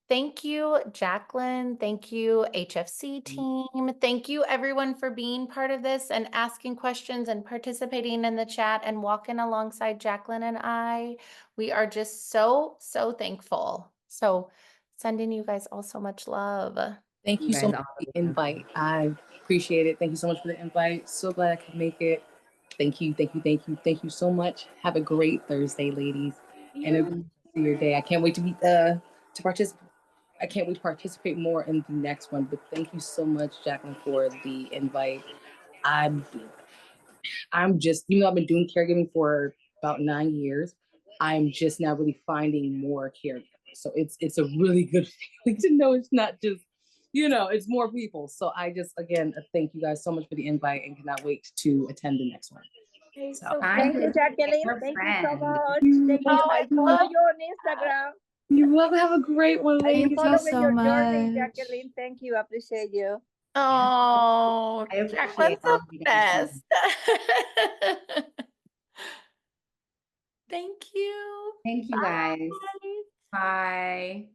Speaker 3: thank you, Jacquelyn. Thank you, HFC team. Thank you, everyone, for being part of this and asking questions and participating in the chat and walking alongside Jacquelyn and I. We are just so, so thankful. So sending you guys all so much love.
Speaker 5: Thank you so
Speaker 1: guys
Speaker 5: much
Speaker 1: all
Speaker 5: for the invite. I appreciate it. Thank you so much for the invite. So glad I could make it. Thank you, thank you, thank you, thank you so much. Have a great Thursday, ladies, and a good rest of your day. I can't wait to participate. I can't wait to participate more in the next one. But thank you so much, Jacquelyn, for the invite. I'm just, even though I've been doing caregiving for about 9 years, I'm just now really finding more caregivers. So it's a really good feeling to know it's not just, it's more people. So I just, again, thank you guys so much for the invite and cannot wait to attend the next one.
Speaker 3: Okay,
Speaker 5: So
Speaker 3: so
Speaker 4: Thank you,
Speaker 1: Find
Speaker 4: Jacqueline.
Speaker 1: your
Speaker 4: Thank you so
Speaker 1: friend.
Speaker 4: much.
Speaker 5: you.
Speaker 4: Thank you.
Speaker 3: Oh,
Speaker 4: I
Speaker 3: I
Speaker 4: follow
Speaker 3: love
Speaker 4: you on Instagram.
Speaker 5: You're welcome. Have a great one,
Speaker 4: I am
Speaker 5: ladies.
Speaker 7: you
Speaker 4: following
Speaker 7: so
Speaker 4: your journey,
Speaker 7: much.
Speaker 4: Jacqueline. Thank you. I appreciate you.
Speaker 3: Oh,
Speaker 1: I appreciate
Speaker 3: Jacqueline's
Speaker 1: all
Speaker 3: the
Speaker 1: of you guys.
Speaker 3: best. Thank you.
Speaker 1: Thank you guys.
Speaker 3: Bye.
Speaker 1: Bye.